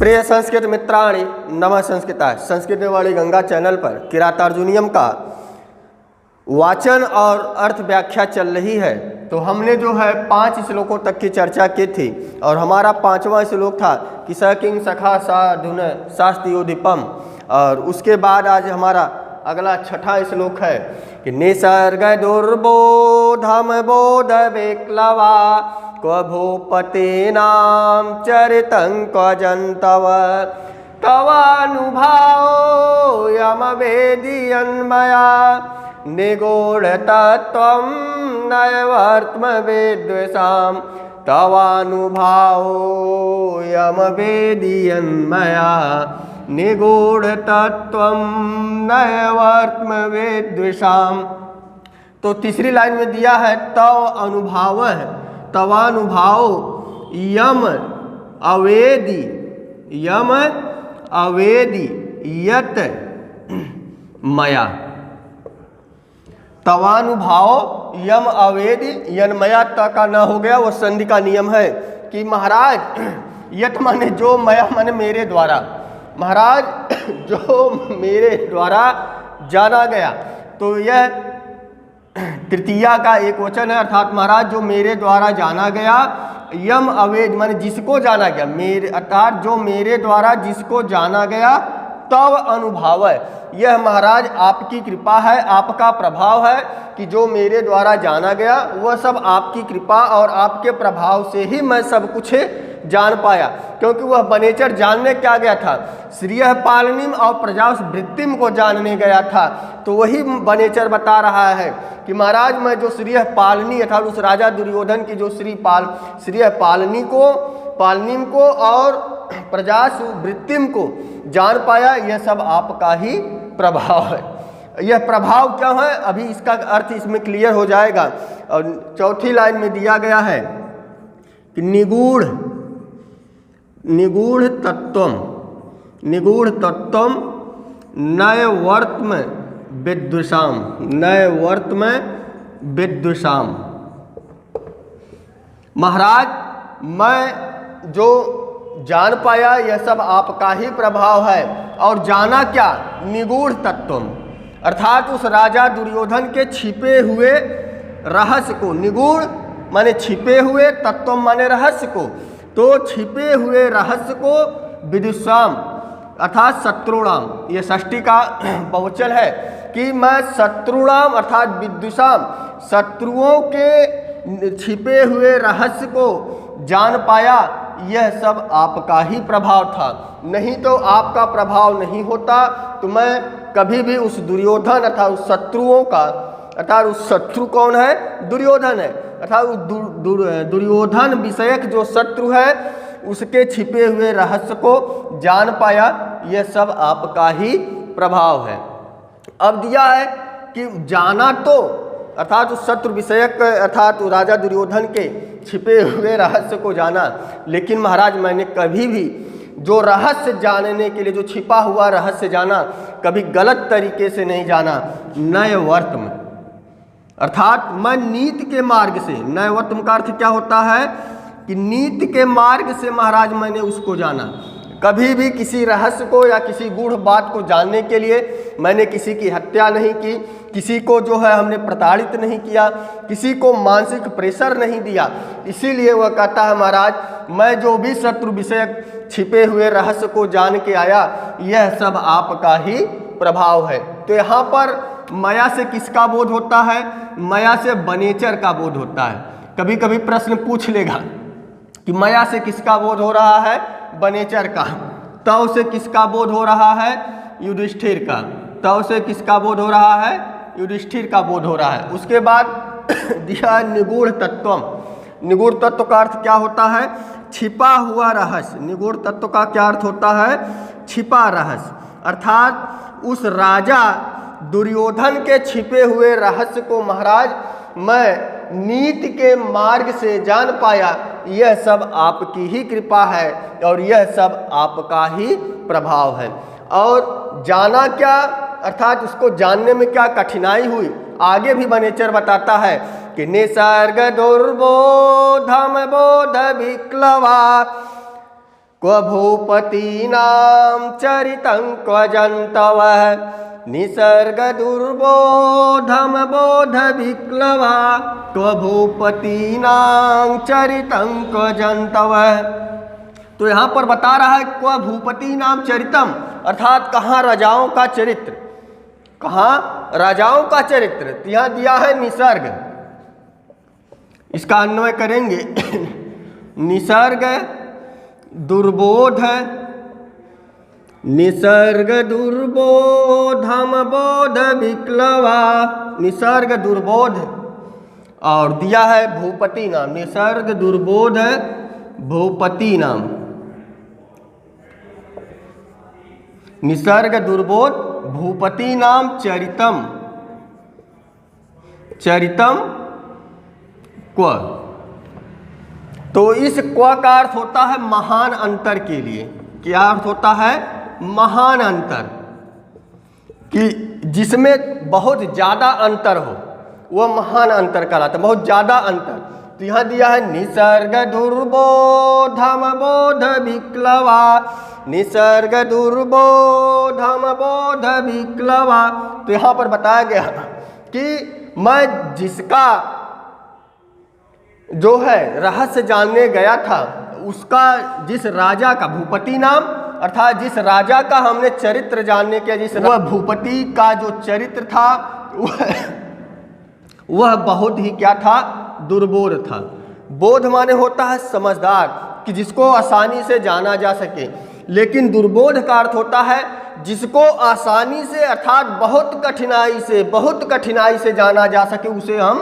प्रिय संस्कृत मित्राणि नमः संस्कृताय। संस्कृतवाणी गंगा चैनल पर किरातार्जुनीयम का वाचन और अर्थ व्याख्या चल रही है। तो हमने जो है 5 श्लोकों तक की चर्चा की थी और हमारा 5वां श्लोक था कि स किंग सखा साधुन शास्त्रोदीपम, और उसके बाद आज हमारा अगला 6वां श्लोक है कि निसर्ग दुर्बोधम बोध विक्लवा क्व भूपतेनां चरितं क्व जन्तव तवानुभावो यमवेदियन्मया निगूढतत्त्वं नैवात्मविद्वेषां तवानुभावो यमवेदियन्मया निगूढतत्त्वं नैवात्मविद्वेषां। तो तीसरी लाइन में दिया है तव अनुभाव है, तवानुभाव यम अवेदी यत मया। तवानुभाव यम अवेदी यन्मया तक का न हो गया, वो संधि का नियम है कि महाराज यत माने जो, मया माने मेरे द्वारा, महाराज जो मेरे द्वारा जाना गया। तो यह तृतीया का एक वचन है, अर्थात महाराज जो मेरे द्वारा जाना गया, यम अवेद माने जिसको जाना गया, मेरे अर्थात जो मेरे द्वारा जिसको जाना गया, तव अनुभाव है, यह महाराज आपकी कृपा है, आपका प्रभाव है कि जो मेरे द्वारा जाना गया वह सब आपकी कृपा और आपके प्रभाव से ही मैं सब कुछ जान पाया। क्योंकि वह बनेचर जानने क्या गया था, श्रियः पालनीम और प्रजावृत्तिम को जानने गया था। तो वही बनेचर बता रहा है कि महाराज मैं जो श्रियः पालनी अर्थात उस राजा दुर्योधन की जो श्रियः पालनीम को और प्रजावृत्तिम को जान पाया, यह सब आपका ही प्रभाव है। यह प्रभाव क्या है, अभी इसका अर्थ इसमें क्लियर हो जाएगा। और 4थी लाइन में दिया गया है कि निगूढ़ तत्वम नैवर्त्म विद्विषाम। महाराज मैं जो जान पाया यह सब आपका ही प्रभाव है। और जाना क्या, निगूढ़ तत्वम अर्थात उस राजा दुर्योधन के छिपे हुए रहस्य को, निगूढ़ माने छिपे हुए, तत्वम माने रहस्य को, तो छिपे हुए रहस्य को विदुषाम अर्थात शत्रुणाम, ये षष्ठी का बहुवचन है कि मैं शत्रुणाम अर्थात विदुषाम शत्रुओं के छिपे हुए रहस्य को जान पाया। यह सब आपका ही प्रभाव था, नहीं तो आपका प्रभाव नहीं होता तो मैं कभी भी उस दुर्योधन अर्थात उस शत्रुओं का, अर्थात उस शत्रु कौन है, दुर्योधन है, अर्थात उस दुर्योधन विषयक जो शत्रु है उसके छिपे हुए रहस्य को जान पाया। यह सब आपका ही प्रभाव है। अब दिया है कि जाना तो अर्थात उस शत्रु विषयक अर्थात राजा दुर्योधन के छिपे हुए रहस्य को जाना, लेकिन महाराज मैंने कभी भी जो रहस्य जानने के लिए जो छिपा हुआ रहस्य जाना, कभी गलत तरीके से नहीं जाना। नैवर्त्म अर्थात मैं नीति के मार्ग से, नैवर्त्म का अर्थ क्या होता है कि नीति के मार्ग से महाराज मैंने उसको जाना। कभी भी किसी रहस्य को या किसी गूढ़ बात को जानने के लिए मैंने किसी की हत्या नहीं की, किसी को जो है हमने प्रताड़ित नहीं किया, किसी को मानसिक प्रेशर नहीं दिया। इसीलिए वह कहता है महाराज मैं जो भी शत्रु विषयक छिपे हुए रहस्य को जान के आया, यह सब आपका ही प्रभाव है। तो यहाँ पर माया से किसका बोध होता है, माया से बनेचर का बोध होता है। कभी कभी प्रश्न पूछ लेगा कि माया से किसका बोध हो रहा है, बनेचर का। तव से किसका बोध हो रहा है, युधिष्ठिर का। तव से किसका बोध हो रहा है, युधिष्ठिर का बोध हो रहा है। उसके बाद दिया निगूढ़ तत्वम। निगूढ़ तत्व का अर्थ क्या होता है, छिपा हुआ रहस्य। निगूढ़ तत्व का क्या अर्थ होता है, छिपा रहस्य, अर्थात उस राजा दुर्योधन के छिपे हुए रहस्य को महाराज मैं नीति के मार्ग से जान पाया। यह सब आपकी ही कृपा है और यह सब आपका ही प्रभाव है। और जाना क्या अर्थात उसको जानने में क्या कठिनाई हुई, आगे भी बनेचर बताता है कि निसर्ग दुर्बोधम बोध विक्लवा क्व भूपतीनां चरितं क्व जन्तवः निसर्ग दुर्बोधम बोध विक्लवा क्व भूपतीनां चरितं क्व जन्तवः। तो यहाँ पर बता रहा है क्व भूपतीनां चरितम, अर्थात कहाँ राजाओं का चरित्र, कहाँ राजाओं का चरित्र। यहाँ दिया है निसर्ग, इसका अन्वय करेंगे निसर्ग दुर्बोध, निसर्ग दुर्बोधम बोध विक्लवा, निसर्ग दुर्बोध, और दिया है भूपति नाम, निसर्ग दुर्बोध भूपति नाम, निसर्ग दुर्बोध भूपति नाम चरितम, चरितम क्व। तो इस क्व का अर्थ होता है महान अंतर के लिए। क्या अर्थ होता है? महान अंतर, कि जिसमें बहुत ज़्यादा अंतर हो वह महान अंतर कहलाता है, बहुत ज़्यादा अंतर। तो यहाँ दिया है निसर्ग दुर्बोधम बोध विक्लवा, निसर्ग दुर्बोधम बोध विक्लवा। तो यहाँ पर बताया गया कि मैं जिसका जो है रहस्य जानने गया था, उसका जिस राजा का, भूपति नाम अर्थात जिस राजा का हमने चरित्र जानने के, जिस वह भूपति का जो चरित्र था वह बहुत ही क्या था? दुर्बोध था। बोध माने होता है समझदार, कि जिसको आसानी से जाना जा सके, लेकिन दुर्बोध का अर्थ होता है जिसको आसानी से अर्थात बहुत कठिनाई से जाना जा सके, उसे हम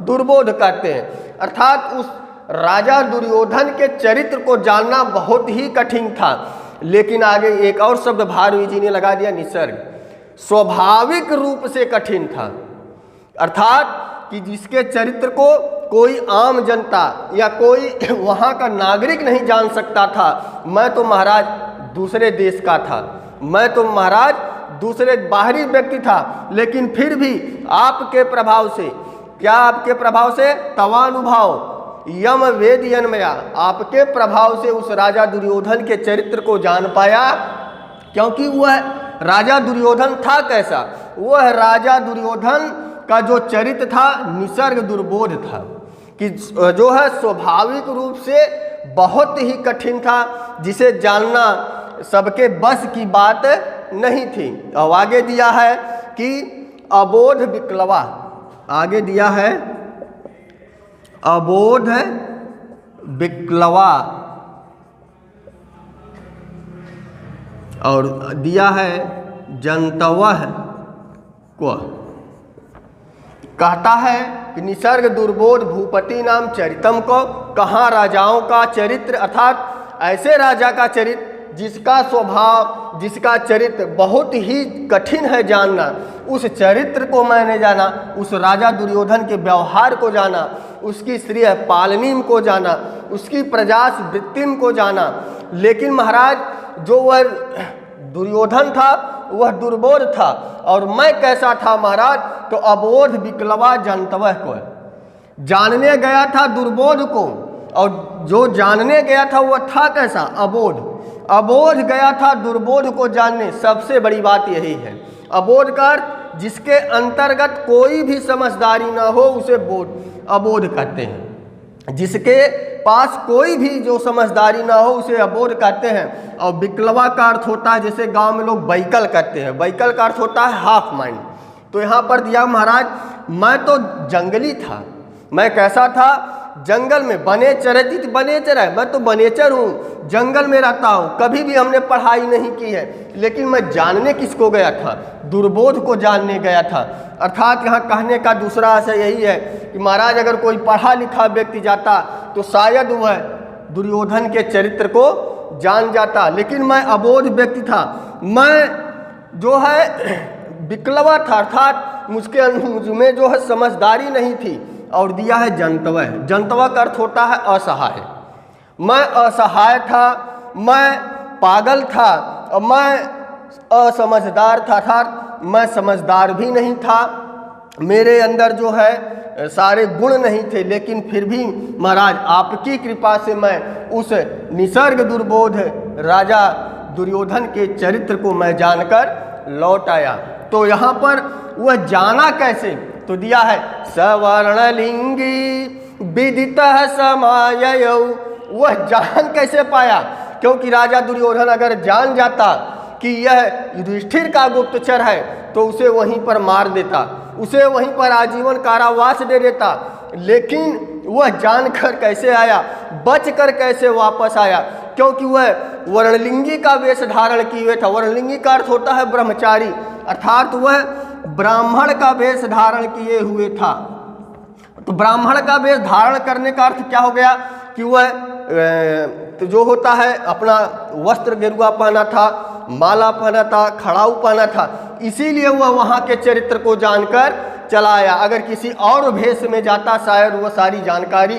दुर्बोध कहते हैं। अर्थात उस राजा दुर्योधन के चरित्र को जानना बहुत ही कठिन था। लेकिन आगे एक और शब्द भारवी जी ने लगा दिया, निसर्ग, स्वाभाविक रूप से कठिन था। अर्थात कि जिसके चरित्र को कोई आम जनता या कोई वहाँ का नागरिक नहीं जान सकता था। मैं तो महाराज दूसरे देश का था, मैं तो महाराज दूसरे बाहरी व्यक्ति था, लेकिन फिर भी आपके प्रभाव से, क्या आपके प्रभाव से? तवानुभाव यम वेद यन्मया, आपके प्रभाव से उस राजा दुर्योधन के चरित्र को जान पाया। क्योंकि वह राजा दुर्योधन था कैसा? वह राजा दुर्योधन का जो चरित्र था निसर्ग दुर्बोध था, कि जो है स्वाभाविक रूप से बहुत ही कठिन था, जिसे जानना सबके बस की बात नहीं थी। और आगे दिया है कि अबोध विक्लवा, आगे दिया है अबोध विक्लवा, और दिया है जंतवः को। कहता है कि निसर्ग दुर्बोध भूपति नाम चरितम को, कहाँ राजाओं का चरित्र, अर्थात ऐसे राजा का चरित्र जिसका स्वभाव, जिसका चरित्र बहुत ही कठिन है जानना, उस चरित्र को मैंने जाना, उस राजा दुर्योधन के व्यवहार को जाना, उसकी श्रेय पालनीम को जाना, उसकी प्रजास वृत्तिम को जाना। लेकिन महाराज जो वह दुर्योधन था वह दुर्बोध था, और मैं कैसा था महाराज? तो अबोध विक्लवा जंतवः को, जानने गया था दुर्बोध को, और जो जानने गया था वह था कैसा? अबोध। अबोध गया था दुर्बोध को जानने। सबसे बड़ी बात यही है, अबोध का अर्थ जिसके अंतर्गत कोई भी समझदारी ना हो उसे अबोध कहते हैं। जिसके पास कोई भी जो समझदारी ना हो उसे अबोध कहते हैं। और विक्लवा का अर्थ होता है, जैसे गांव में लोग बैकल कहते हैं, बैकल का अर्थ होता है हाफ माइंड। तो यहाँ पर दिया महाराज, मैं तो जंगली था। मैं कैसा था? जंगल में बनेचर है, बनेचर है, मैं तो बनेचर हूँ, जंगल में रहता हूँ, कभी भी हमने पढ़ाई नहीं की है। लेकिन मैं जानने किसको गया था? दुर्बोध को जानने गया था। अर्थात यहाँ कहने का दूसरा आशय यही है कि महाराज अगर कोई पढ़ा लिखा व्यक्ति जाता तो शायद वह दुर्योधन के चरित्र को जान जाता, लेकिन मैं अबोध व्यक्ति था। मैं जो है विक्लवा था, अर्थात मुझमें जो है समझदारी नहीं थी। और दिया है जंतवः। जंतवः का अर्थ होता है असहाय। मैं असहाय था, मैं पागल था, और मैं असमझदार था, अर्थात मैं समझदार भी नहीं था। मेरे अंदर जो है सारे गुण नहीं थे, लेकिन फिर भी महाराज आपकी कृपा से मैं उस निसर्ग दुर्बोध राजा दुर्योधन के चरित्र को मैं जानकर लौट आया। तो यहाँ पर वह जाना कैसे, तो दिया है सवर्णलिंगी विदितः समाययौ। वह जान कैसे पाया, क्योंकि राजा दुर्योधन अगर जान जाता कि यह युधिष्ठिर का गुप्तचर है तो उसे वहीं पर मार देता, उसे वहीं पर आजीवन कारावास दे देता। लेकिन वह जानकर कैसे आया, बचकर कैसे वापस आया, क्योंकि वह वर्णलिंगी का वेश धारण किए हुए था। वर्णलिंगी का अर्थ होता है ब्रह्मचारी, अर्थात वह ब्राह्मण का वेश धारण किए हुए था। तो ब्राह्मण का वेश धारण करने का अर्थ क्या हो गया कि वह तो जो होता है अपना वस्त्र गेरुआ पहना था, माला पहना था, खड़ाऊ पहना था, इसीलिए वह वहाँ के चरित्र को जानकर चला आया। अगर किसी और भेष में जाता शायद वह सारी जानकारी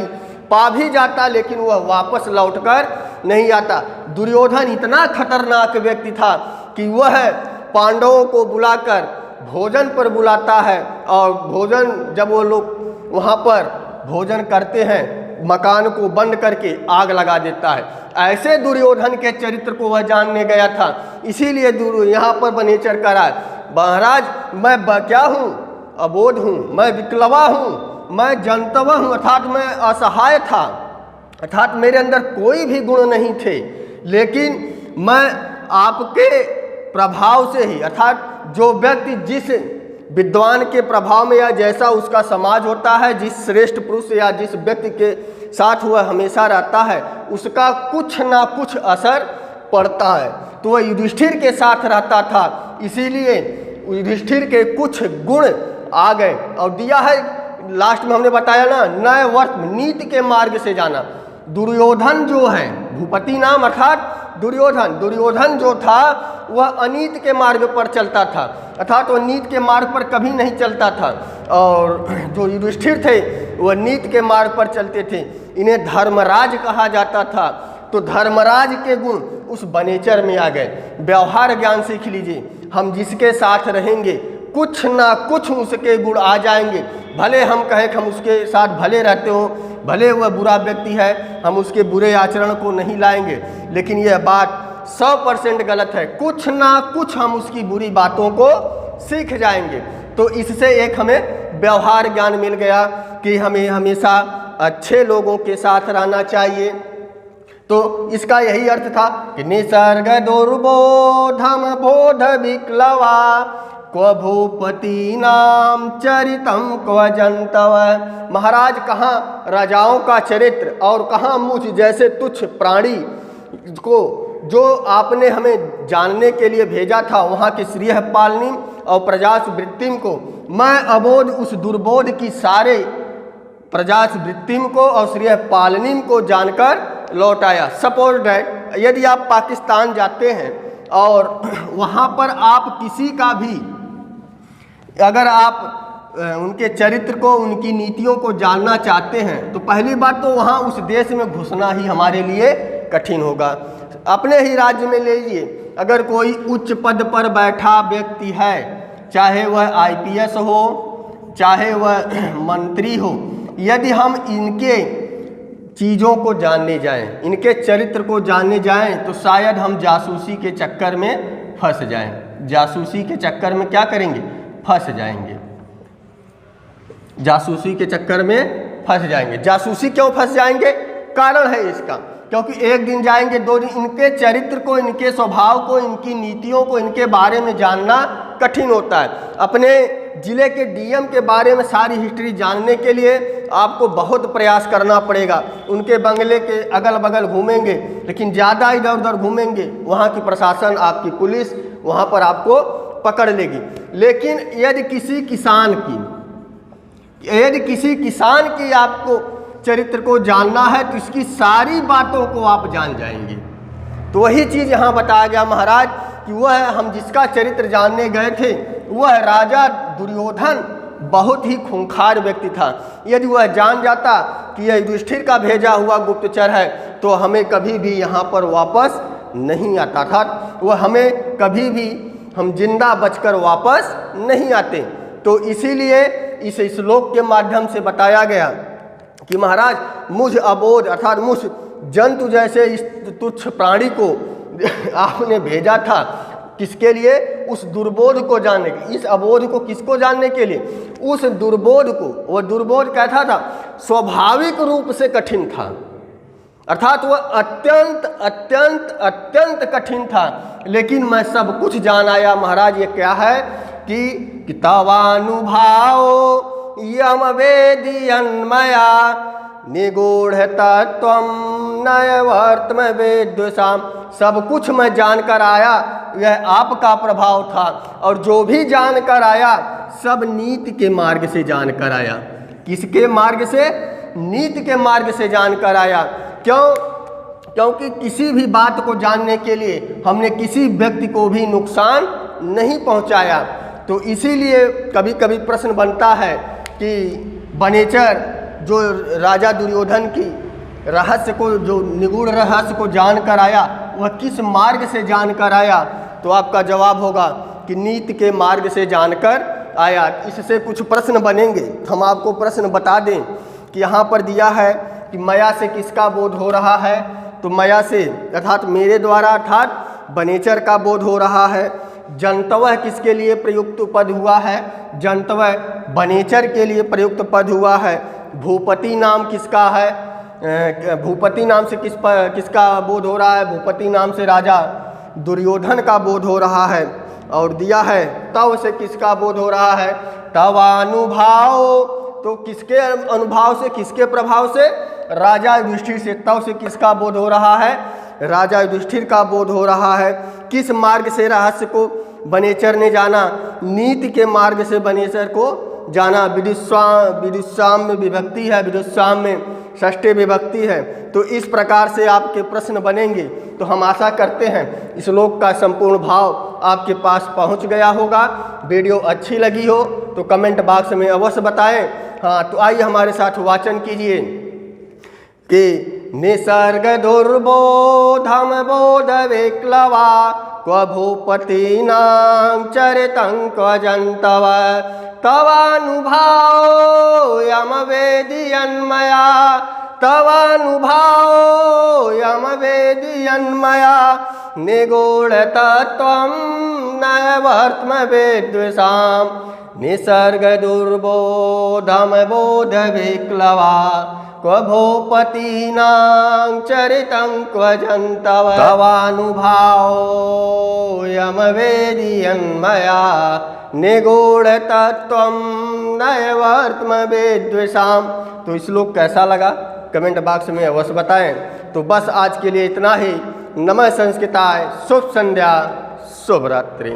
पा भी जाता, लेकिन वह वापस लौटकर नहीं आता। दुर्योधन इतना खतरनाक व्यक्ति था कि वह पांडवों को बुलाकर भोजन पर बुलाता है, और भोजन जब वो लोग वहाँ पर भोजन करते हैं मकान को बंद करके आग लगा देता है। ऐसे दुर्योधन के चरित्र को वह जानने गया था, इसीलिए यहाँ पर बनेचर करा, महाराज मैं क्या हूँ, अबोध हूँ, मैं विकलवा हूँ, मैं जंतव हूँ, अर्थात मैं असहाय था, अर्थात मेरे अंदर कोई भी गुण नहीं थे, लेकिन मैं आपके प्रभाव से ही, अर्थात जो व्यक्ति जिस विद्वान के प्रभाव में या जैसा उसका समाज होता है, जिस श्रेष्ठ पुरुष या जिस व्यक्ति के साथ वह हमेशा रहता है, उसका कुछ ना कुछ असर पड़ता है। तो वह युधिष्ठिर के साथ रहता था, इसीलिए युधिष्ठिर के कुछ गुण आ गए। और दिया है लास्ट में हमने बताया ना, नए वर्ष नीति के मार्ग से जाना। दुर्योधन जो है, भूपति नाम अर्थात दुर्योधन जो था वह अनीत के मार्ग पर चलता था, अर्थात वह नीत के मार्ग पर कभी नहीं चलता था, और जो युधिष्ठिर थे वह नीत के मार्ग पर चलते थे। इन्हें धर्मराज कहा जाता था। तो धर्मराज के गुण उस बनेचर में आ गए। व्यवहार ज्ञान सीख लीजिए, हम जिसके साथ रहेंगे कुछ ना कुछ उसके गुण आ जाएंगे। भले हम कहें कि हम उसके साथ भले रहते हो, भले वह बुरा व्यक्ति है, हम उसके बुरे आचरण को नहीं लाएंगे, लेकिन यह बात 100% गलत है। कुछ ना कुछ हम उसकी बुरी बातों को सीख जाएंगे। तो इससे एक हमें व्यवहार ज्ञान मिल गया कि हमें हमेशा अच्छे लोगों के साथ रहना चाहिए। तो इसका यही अर्थ था कि निसर्ग दुर्बोधम बोध विक्लवा क्व भूपति नाम चरितम क्व जंतव। महाराज कहाँ राजाओं का चरित्र और कहाँ मुझ जैसे तुच्छ प्राणी को जो आपने हमें जानने के लिए भेजा था, वहाँ के श्रेय पालनी और प्रजास वृत्तिम को मैं अबोध उस दुर्बोध की सारे प्रजास वृत्तिम को और श्रेय पालनी को जानकर लौट आया। सपोज डैट यदि आप पाकिस्तान जाते हैं और वहाँ पर आप किसी का भी अगर आप उनके चरित्र को, उनकी नीतियों को जानना चाहते हैं, तो पहली बात तो वहाँ उस देश में घुसना ही हमारे लिए कठिन होगा। अपने ही राज्य में लीजिए, अगर कोई उच्च पद पर बैठा व्यक्ति है, चाहे वह IPS हो, चाहे वह मंत्री हो, यदि हम इनके चीज़ों को जानने जाएं, इनके चरित्र को जानने जाएं, तो शायद हम जासूसी के चक्कर में फंस जाएं। जासूसी के चक्कर में क्या करेंगे? फंस जाएंगे। जासूसी के चक्कर में फंस जाएंगे। जासूसी क्यों फंस जाएंगे? कारण है इसका, क्योंकि एक दिन जाएंगे, 2 दिन, इनके चरित्र को, इनके स्वभाव को, इनकी नीतियों को, इनके बारे में जानना कठिन होता है। अपने जिले के DM के बारे में सारी हिस्ट्री जानने के लिए आपको बहुत प्रयास करना पड़ेगा। उनके बंगले के अगल बगल घूमेंगे, लेकिन ज़्यादा इधर उधर घूमेंगे, वहाँ की प्रशासन, आपकी पुलिस वहाँ पर आपको पकड़ लेगी। लेकिन यदि किसी किसान की आपको चरित्र को जानना है, तो इसकी सारी बातों को आप जान जाएंगे। तो वही चीज़ यहाँ बताया गया महाराज कि वह हम जिसका चरित्र जानने गए थे, वह राजा दुर्योधन बहुत ही खूंखार व्यक्ति था। यदि वह जान जाता कि यह युधिष्ठिर का भेजा हुआ गुप्तचर है, तो हमें कभी भी यहाँ पर वापस नहीं आता था। वह हमें कभी भी हम जिंदा बचकर वापस नहीं आते। तो इसीलिए इस श्लोक के माध्यम से बताया गया कि महाराज मुझ अबोध अर्थात मुझ जंतु जैसे इस तुच्छ प्राणी को आपने भेजा था, किसके लिए? उस दुर्बोध को जानने के लिए। इस अबोध को किसको जानने के लिए? उस दुर्बोध को। वह दुर्बोध कैसा था? स्वाभाविक रूप से कठिन था, अर्थात वह अत्यंत अत्यंत अत्यंत कठिन था, लेकिन मैं सब कुछ जान आया। महाराज ये क्या है कि तवानुभाव यम वेदियन्मया निगूढ़ तत्वम नयवर्तम वेद्यसाम। सब कुछ मैं जानकर आया, यह आपका प्रभाव था, और जो भी जानकर आया सब नीति के मार्ग से जानकर आया। किसके मार्ग से? नीति के मार्ग से जानकर आया। क्यों? क्योंकि किसी भी बात को जानने के लिए हमने किसी व्यक्ति को भी नुकसान नहीं पहुंचाया। तो इसीलिए कभी कभी प्रश्न बनता है कि बनेचर जो राजा दुर्योधन की रहस्य को, जो निगूढ़ रहस्य को जानकर आया, वह किस मार्ग से जानकर आया? तो आपका जवाब होगा कि नीति के मार्ग से जानकर आया। इससे कुछ प्रश्न बनेंगे, हम आपको प्रश्न बता दें कि यहाँ पर दिया है कि मया से किसका बोध हो रहा है? तो मया से अर्थात मेरे द्वारा, अर्थात बनेचर का बोध हो रहा है। जंतवः किसके लिए प्रयुक्त पद हुआ है? जंतवः बनेचर के लिए प्रयुक्त पद हुआ है। भूपति नाम किसका है? भूपति नाम से किसका बोध हो रहा है? भूपति नाम से राजा दुर्योधन का बोध हो रहा है। और दिया है तव से किसका बोध हो रहा है? तवानुभाव। तो किसके अनुभाव से, किसके प्रभाव से? राजा युधिष्ठिर से। तव से किसका बोध हो रहा है? राजा युधिष्ठिर का बोध हो रहा है। किस मार्ग से रहस्य को बनेचर ने जाना? नीति के मार्ग से बनेचर को जाना। विदुषाम में विभक्ति है, विदुषाम में षष्ठी विभक्ति है। तो इस प्रकार से आपके प्रश्न बनेंगे। तो हम आशा करते हैं इस श्लोक का संपूर्ण भाव आपके पास पहुंच गया होगा। वीडियो अच्छी लगी हो तो कमेंट बॉक्स में अवश्य बताएं। हाँ, तो आइए हमारे साथ वाचन कीजिए कि निसर्ग दुर्बोधम बोध विक्लवा क्व भूपतीनां चरितं क्व जन्तव तवानुभाव यम वेदियन्मया तवानुभाव यम वेदियन्मया निगूढ़ तत्वं नयवर्तम वेद्यसाम निसर्ग दुर्बोधम बोध विक्लवा क्व भूपतीनां चरितं क्व जन्तव तवानुभाव यम वेदियन्मया निगूढ़ तत्वं नयवर्तम वेद्यसाम। तो श्लोक कैसा लगा कमेंट बॉक्स में अवश्य बताएं। तो बस आज के लिए इतना ही। नमः संस्कृताय। शुभ संध्या, शुभ रात्रि।